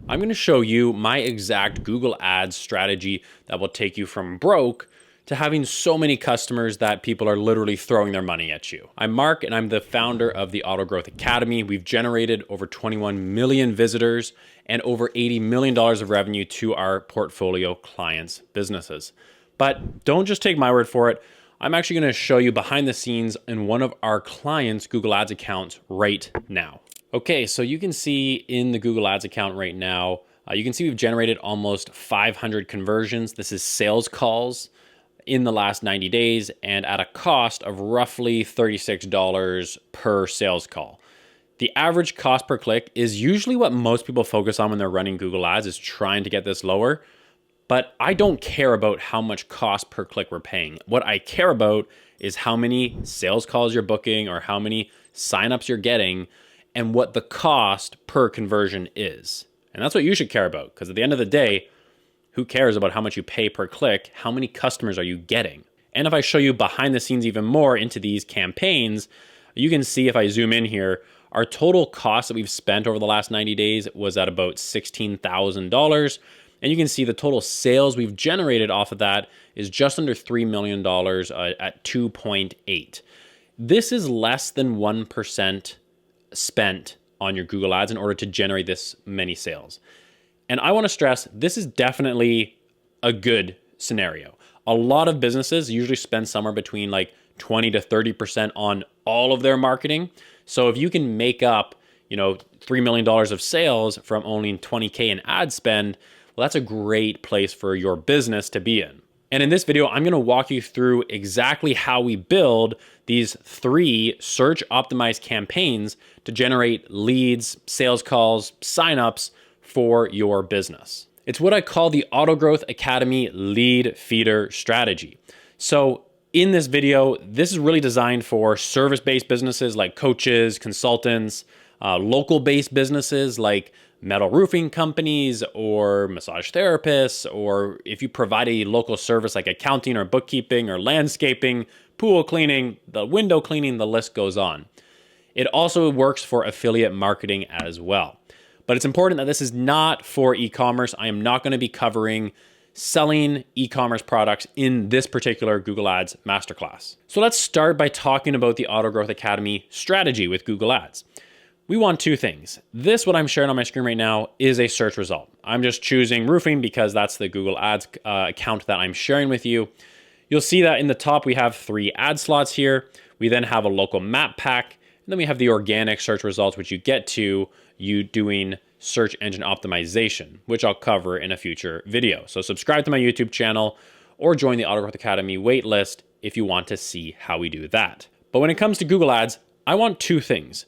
I'm going to show you my exact Google Ads strategy that will take you from broke to having so many customers that people are literally throwing their money at you. I'm Mark and I'm the founder of the Autogrowth Academy. We've generated over 21 million visitors and over $80 million of revenue to our portfolio clients' businesses. But don't just take my word for it. I'm actually going to show you behind the scenes in one of our clients' Google Ads accounts right now. Okay, so you can see in the Google Ads account right now, you can see we've generated almost 500 conversions. This is sales calls in the last 90 days and at a cost of roughly $36 per sales call. The average cost per click is usually what most people focus on when they're running Google Ads, is trying to get this lower. But I don't care about how much cost per click we're paying. What I care about is how many sales calls you're booking or how many signups you're getting and what the cost per conversion is. And that's what you should care about, because at the end of the day, who cares about how much you pay per click? How many customers are you getting? And if I show you behind the scenes even more into these campaigns, you can see if I zoom in here, our total cost that we've spent over the last 90 days was at about $16,000. And you can see the total sales we've generated off of that is just under $3 million at 2.8. This is less than 1% spent on your Google Ads in order to generate this many sales. And I want to stress, this is definitely a good scenario. A lot of businesses usually spend somewhere between like 20 to 30% on all of their marketing. So if you can make up, $3 million of sales from only 20K in ad spend, well, that's a great place for your business to be in. And in this video, I'm going to walk you through exactly how we build these 3 search optimized campaigns to generate leads, sales calls, signups for your business. It's what I call the Autogrowth Academy lead feeder strategy. So in this video, this is really designed for service-based businesses like coaches, consultants, local-based businesses like metal roofing companies or massage therapists, or if you provide a local service like accounting or bookkeeping or landscaping, pool cleaning, the window cleaning, the list goes on. It also works for affiliate marketing as well. But it's important that this is not for e-commerce. I am not going to be covering selling e-commerce products in this particular Google Ads masterclass. So let's start by talking about the Autogrowth Academy strategy with Google Ads. We want 2 things. This, what I'm sharing on my screen right now, is a search result. I'm just choosing roofing because that's the Google Ads account that I'm sharing with you. You'll see that in the top, we have 3 ad slots here. We then have a local map pack, and then we have the organic search results, which you get to you doing search engine optimization, which I'll cover in a future video. So subscribe to my YouTube channel or join the Autogrowth Academy waitlist if you want to see how we do that. But when it comes to Google Ads, I want 2 things.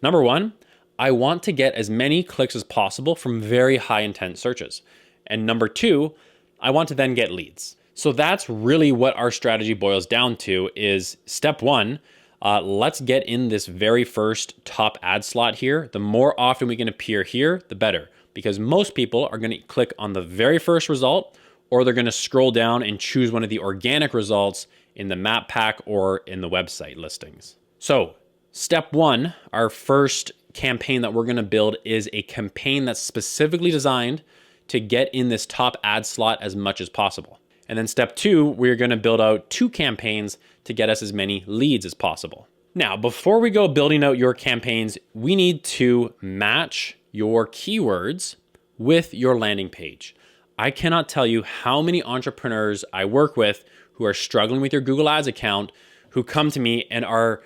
Number 1, I want to get as many clicks as possible from very high intent searches. And number 2, I want to then get leads. So that's really what our strategy boils down to is step 1, let's get in this very first top ad slot here. The more often we can appear here, the better, because most people are going to click on the very first result, or they're going to scroll down and choose one of the organic results in the map pack or in the website listings. So step 1, our first campaign that we're going to build is a campaign that's specifically designed to get in this top ad slot as much as possible. And then step 2, we're going to build out 2 campaigns to get us as many leads as possible. Now, before we go building out your campaigns, we need to match your keywords with your landing page. I cannot tell you how many entrepreneurs I work with who are struggling with your Google Ads account, who come to me and are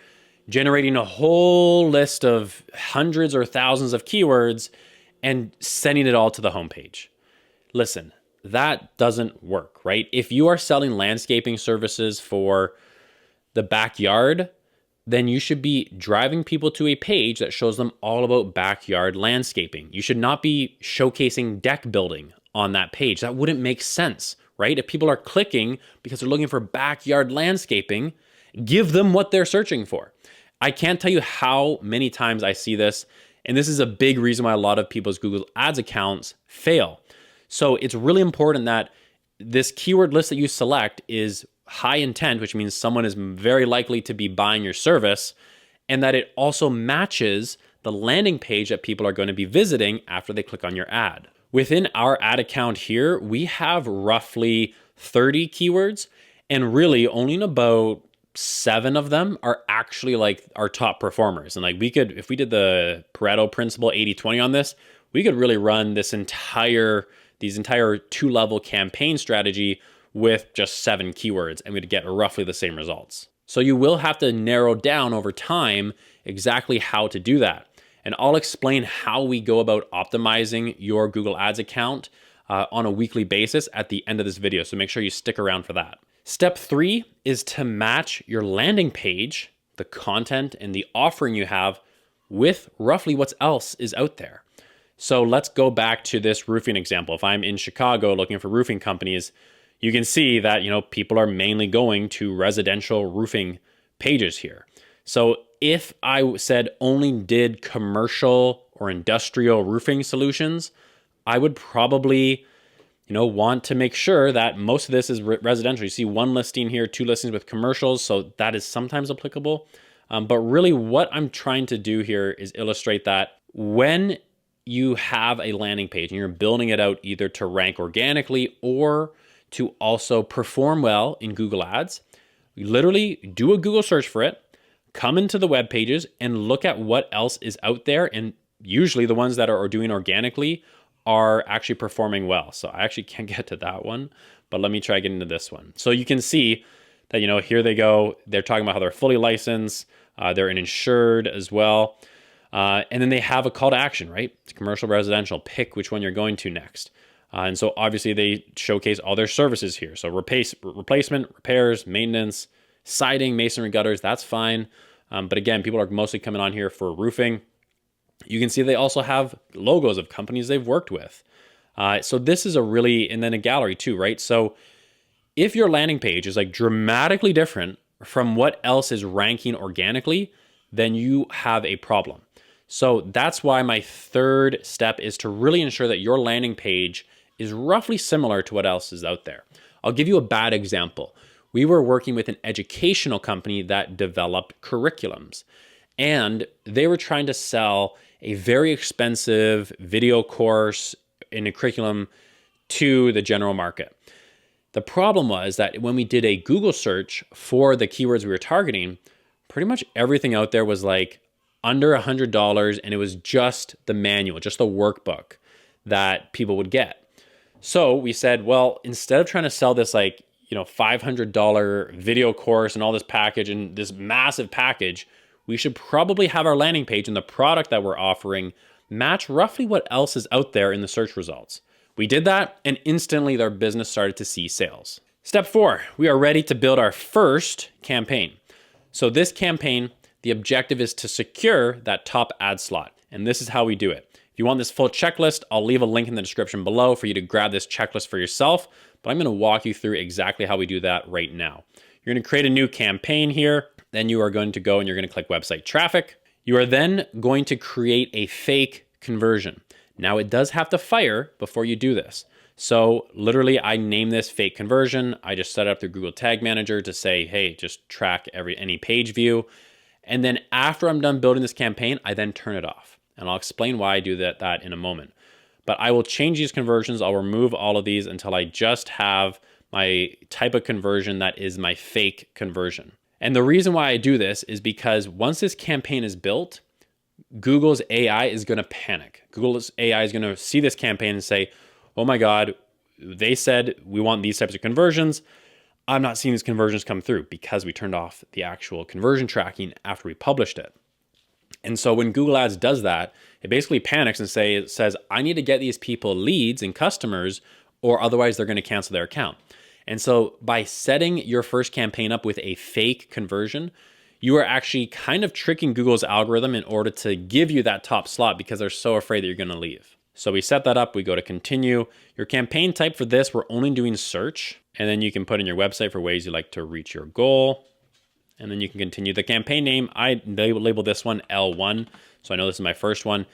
generating a whole list of hundreds or thousands of keywords and sending it all to the homepage. Listen, that doesn't work, right? If you are selling landscaping services for the backyard, then you should be driving people to a page that shows them all about backyard landscaping. You should not be showcasing deck building on that page. That wouldn't make sense, right? If people are clicking because they're looking for backyard landscaping, give them what they're searching for. I can't tell you how many times I see this, and this is a big reason why a lot of people's Google Ads accounts fail. So it's really important that this keyword list that you select is high intent, which means someone is very likely to be buying your service, and that it also matches the landing page that people are going to be visiting after they click on your ad. Within our ad account here, we have roughly 30 keywords, and really only about 7 of them are actually like our top performers. And like we could, if we did the Pareto principle 80-20 on this, we could really run these entire 2-level campaign strategy with just 7 keywords, and we'd get roughly the same results. So you will have to narrow down over time exactly how to do that. And I'll explain how we go about optimizing your Google Ads account on a weekly basis at the end of this video. So make sure you stick around for that. Step 3 is to match your landing page, the content and the offering you have, with roughly what else is out there. So let's go back to this roofing example. If I'm in Chicago looking for roofing companies, you can see that, people are mainly going to residential roofing pages here. So if I said only did commercial or industrial roofing solutions, I would probably, want to make sure that most of this is residential. You see 1 listing here, 2 listings with commercials. So that is sometimes applicable. But really what I'm trying to do here is illustrate that when you have a landing page and you're building it out either to rank organically or to also perform well in Google Ads, you literally do a Google search for it, come into the web pages and look at what else is out there. And usually the ones that are doing organically are actually performing well. So I actually can't get to that one, but let me try getting into this one. So you can see that, here they go. They're talking about how they're fully licensed. They're an insured as well. And then they have a call to action, right? It's commercial, residential, pick which one you're going to next. And so obviously they showcase all their services here. So replacement, repairs, maintenance, siding, masonry, gutters, that's fine. But again, people are mostly coming on here for roofing. You can see they also have logos of companies they've worked with. So this is and then a gallery too, right? So if your landing page is like dramatically different from what else is ranking organically, then you have a problem. So that's why my 3rd step is to really ensure that your landing page is roughly similar to what else is out there. I'll give you a bad example. We were working with an educational company that developed curriculums, and they were trying to sell a very expensive video course in a curriculum to the general market. The problem was that when we did a Google search for the keywords we were targeting, pretty much everything out there was like under $100, and it was just the manual, just the workbook that people would get. So we said, well, instead of trying to sell this $500 video course and all this package and this massive package, we should probably have our landing page and the product that we're offering match roughly what else is out there in the search results. We did that, and instantly their business started to see sales. Step 4, we are ready to build our first campaign. So this campaign, the objective is to secure that top ad slot. And this is how we do it. If you want this full checklist, I'll leave a link in the description below for you to grab this checklist for yourself. But I'm going to walk you through exactly how we do that right now. You're going to create a new campaign here. Then you are going to go and you're going to click website traffic. You are then going to create a fake conversion. Now it does have to fire before you do this. So literally I name this fake conversion. I just set it up through Google Tag Manager to say, hey, just track any page view. And then after I'm done building this campaign, I then turn it off. And I'll explain why I do that in a moment. But I will change these conversions. I'll remove all of these until I just have my type of conversion that is my fake conversion. And the reason why I do this is because once this campaign is built, Google's AI is going to panic. Google's AI is going to see this campaign and say, oh my God, they said we want these types of conversions. I'm not seeing these conversions come through because we turned off the actual conversion tracking after we published it. And so when Google Ads does that, it basically panics and says, I need to get these people leads and customers, or otherwise they're going to cancel their account. And so by setting your first campaign up with a fake conversion, you are actually kind of tricking Google's algorithm in order to give you that top slot because they're so afraid that you're going to leave. So we set that up, we go to continue. Your campaign type for this, we're only doing search. And then you can put in your website for ways you like to reach your goal. And then you can continue the campaign name. I label this one L1. So I know this is my first one.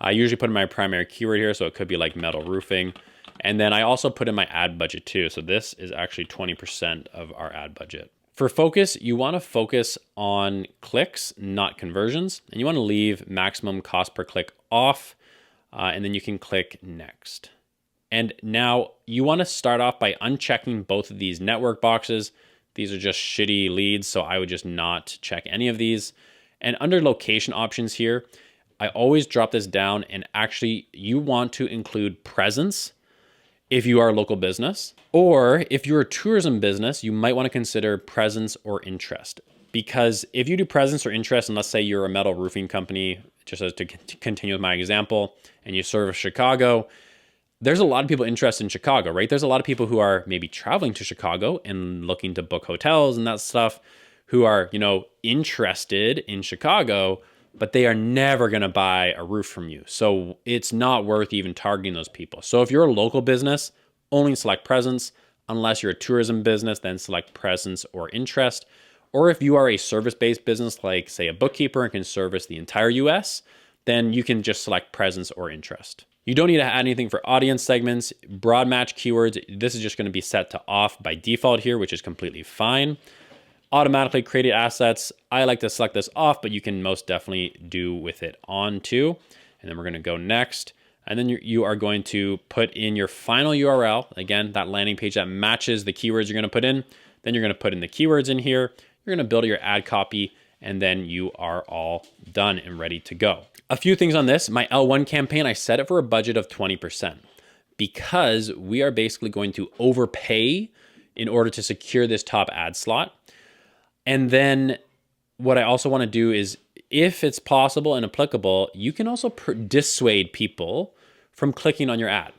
I usually put in my primary keyword here. So it could be like metal roofing. And then I also put in my ad budget too. So this is actually 20% of our ad budget. For focus, you want to focus on clicks, not conversions, and you want to leave maximum cost per click off, and then you can click next. And now you want to start off by unchecking both of these network boxes. These are just shitty leads, so I would just not check any of these. And under location options here, I always drop this down, and actually you want to include presence if you are a local business, or if you're a tourism business, you might want to consider presence or interest. Because if you do presence or interest, and let's say you're a metal roofing company, just as to continue with my example, and you service Chicago, there's a lot of people interested in Chicago, right? There's a lot of people who are maybe traveling to Chicago and looking to book hotels and that stuff, who are, interested in Chicago, but they are never going to buy a roof from you. So it's not worth even targeting those people. So if you're a local business, only select presence. Unless you're a tourism business, then select presence or interest. Or if you are a service-based business, like say a bookkeeper and can service the entire US, then you can just select presence or interest. You don't need to add anything for audience segments. Broad match keywords, this is just going to be set to off by default here, which is completely fine. Automatically created assets, I like to select this off, but you can most definitely do with it on too. And then we're going to go next. And then you are going to put in your final URL. Again, that landing page that matches the keywords you're going to put in. Then you're going to put in the keywords in here. You're going to build your ad copy, and then you are all done and ready to go. A few things on this. My L1 campaign, I set it for a budget of 20% because we are basically going to overpay in order to secure this top ad slot. And then what I also want to do is, if it's possible and applicable, you can also dissuade people from clicking on your ad.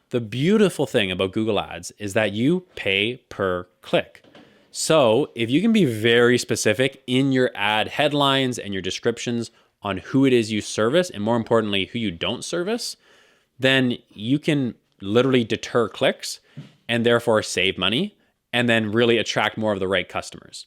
The beautiful thing about Google Ads is that you pay per click. So if you can be very specific in your ad headlines and your descriptions on who it is you service, and more importantly, who you don't service, then you can literally deter clicks and therefore save money and then really attract more of the right customers.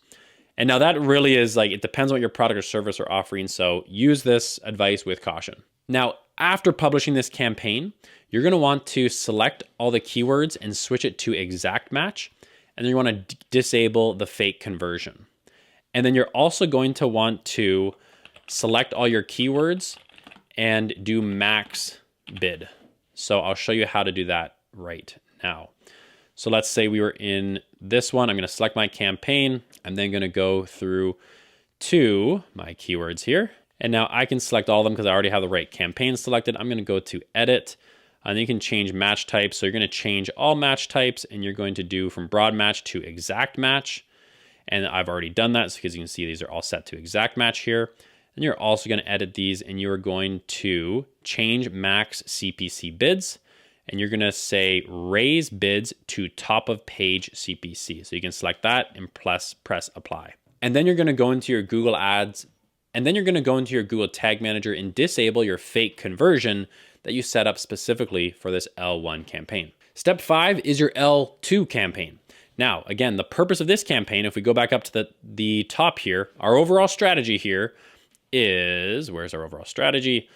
And now that really is it depends on what your product or service are offering. So use this advice with caution. Now, after publishing this campaign, you're going to want to select all the keywords and switch it to exact match. And then you want to disable the fake conversion. And then you're also going to want to select all your keywords and do max bid. So I'll show you how to do that right now. So let's say we were in this one. I'm going to select my campaign. I'm then going to go through to my keywords here. And now I can select all of them because I already have the right campaign selected. I'm going to go to edit, and then you can change match types. So you're going to change all match types, and you're going to do from broad match to exact match. And I've already done that because you can see these are all set to exact match here. And you're also going to edit these, and you are going to change max CPC bids. And you're going to say raise bids to top of page CPC. So you can select that and press apply. And then you're going to go into your Google Ads, and then you're going to go into your Google Tag Manager and disable your fake conversion that you set up specifically for this L1 campaign. Step 5 is your L2 campaign. Now, again, the purpose of this campaign, if we go back up to the top here, our overall strategy here is, where's our overall strategy?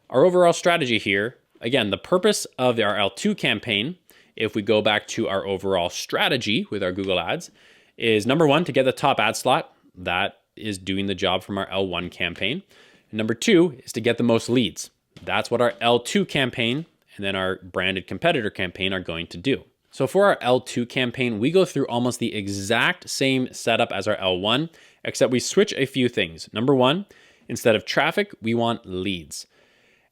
Our overall strategy here, again, the purpose of our L2 campaign, if we go back to our overall strategy with our Google Ads, is number 1, to get the top ad slot. That is doing the job from our L1 campaign. And number 2 is to get the most leads. That's what our L2 campaign and then our branded competitor campaign are going to do. So for our L2 campaign, we go through almost the exact same setup as our L1, except we switch a few things. Number 1, instead of traffic, we want leads.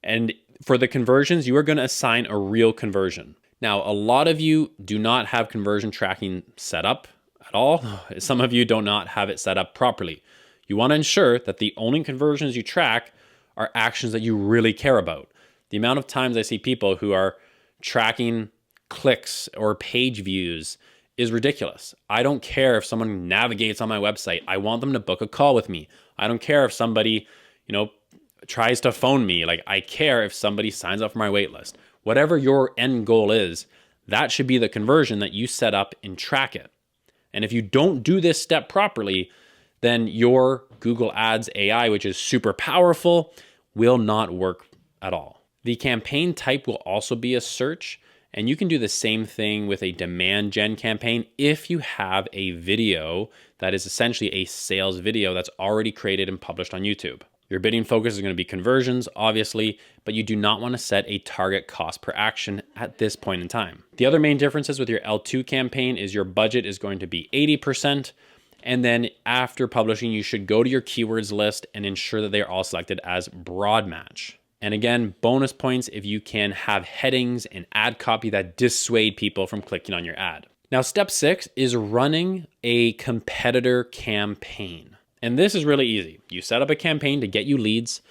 And for the conversions, you are going to assign a real conversion. Now, a lot of you do not have conversion tracking set up at all. Some of you do not have it set up properly. You want to ensure that the only conversions you track are actions that you really care about. The amount of times I see people who are tracking clicks or page views is ridiculous. I don't care if someone navigates on my website. I want them to book a call with me. I don't care if somebody, tries to phone me. I care if somebody signs up for my waitlist. Whatever your end goal is, that should be the conversion that you set up and track it. And if you don't do this step properly, then your Google Ads AI, which is super powerful, will not work at all. The campaign type will also be a search. And you can do the same thing with a demand gen campaign if you have a video that is essentially a sales video that's already created and published on YouTube. Your bidding focus is going to be conversions, obviously, but you do not want to set a target cost per action at this point in time. The other main differences with your L2 campaign is your budget is going to be 80%. And then after publishing, you should go to your keywords list and ensure that they are all selected as broad match. And again, bonus points if you can have headings and ad copy that dissuade people from clicking on your ad. Now, step 6 is running a competitor campaign. And this is really easy. You set up a campaign to get you leads.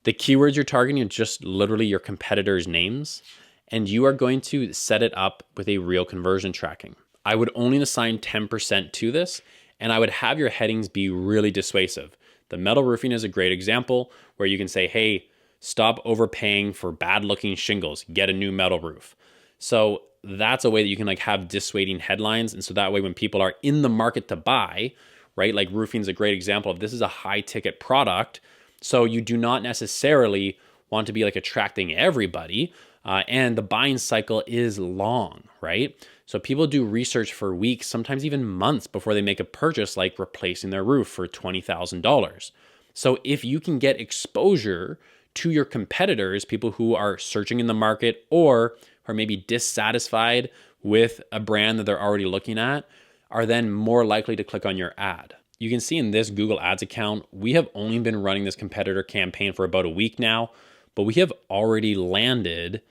The keywords you're targeting are just literally your competitors' names, and you are going to set it up with a real conversion tracking. I would only assign 10% to this, and I would have your headings be really dissuasive. The metal roofing is a great example where you can say, hey, stop overpaying for bad looking shingles, get a new metal roof. So that's a way that you can have dissuading headlines. And so that way when people are in the market to buy, right? Like roofing is a great example of this is a high ticket product. So you do not necessarily want to be attracting everybody. And the buying cycle is long, right? So people do research for weeks, sometimes even months before they make a purchase, like replacing their roof for $20,000. So if you can get exposure to your competitors, people who are searching in the market or are maybe dissatisfied with a brand that they're already looking at, are then more likely to click on your ad. You can see in this Google Ads account, we have only been running this competitor campaign for about a week now, but we have already landed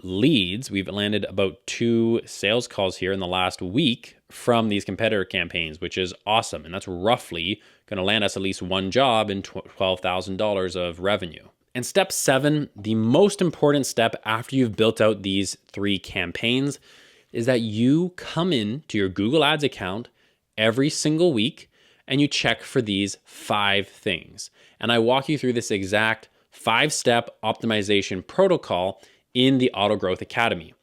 leads. We've landed about 2 sales calls here in the last week from these competitor campaigns, which is awesome. And that's roughly going to land us at least 1 job and $12,000 of revenue. And step 7, the most important step after you've built out these 3 campaigns, is that you come in to your Google Ads account every single week and you check for these 5 things. And I walk you through this exact 5-step optimization protocol in the Autogrowth Academy.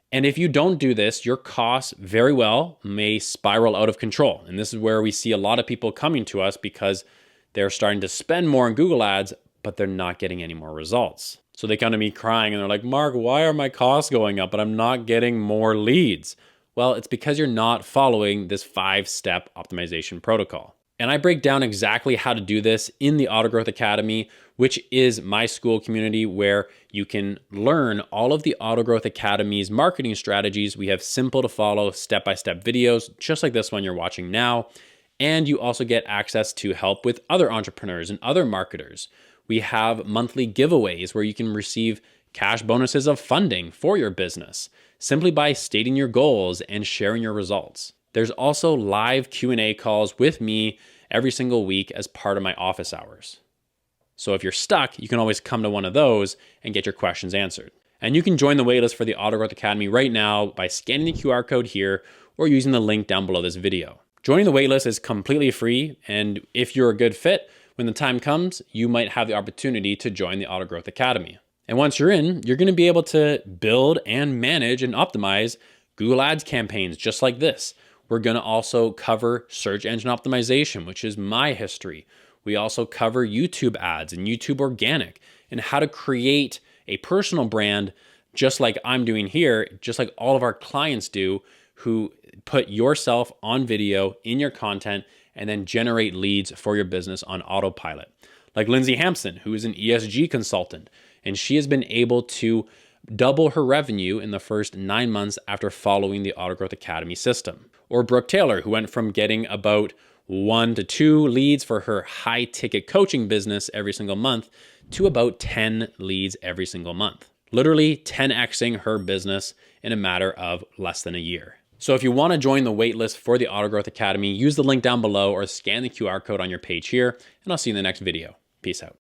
And if you don't do this, your costs very well may spiral out of control. And this is where we see a lot of people coming to us because they're starting to spend more on Google Ads, but they're not getting any more results. So they come to me crying and they're like, Mark, why are my costs going up, but I'm not getting more leads? Well, it's because you're not following this 5-step optimization protocol. And I break down exactly how to do this in the Autogrowth Academy, which is my school community where you can learn all of the Autogrowth Academy's marketing strategies. We have simple to follow step-by-step videos, just like this one you're watching now. And you also get access to help with other entrepreneurs and other marketers. We have monthly giveaways where you can receive cash bonuses of funding for your business simply by stating your goals and sharing your results. There's also live Q&A calls with me every single week as part of my office hours. So if you're stuck, you can always come to one of those and get your questions answered. And you can join the waitlist for the Autogrowth Academy right now by scanning the QR code here or using the link down below this video. Joining the waitlist is completely free, and if you're a good fit, when the time comes, you might have the opportunity to join the Autogrowth Academy. And once you're in, you're going to be able to build and manage and optimize Google Ads campaigns just like this. We're going to also cover search engine optimization, which is my history. We also cover YouTube ads and YouTube organic and how to create a personal brand just like I'm doing here, just like all of our clients do who put yourself on video in your content and then generate leads for your business on autopilot. Like Lindsay Hampson, who is an ESG consultant, and she has been able to double her revenue in the first 9 months after following the Autogrowth Academy system. Or Brooke Taylor, who went from getting about 1 to 2 leads for her high ticket coaching business every single month to about 10 leads every single month. Literally 10xing her business in a matter of less than a year. So if you want to join the waitlist for the Autogrowth Academy, use the link down below or scan the QR code on your page here, and I'll see you in the next video. Peace out.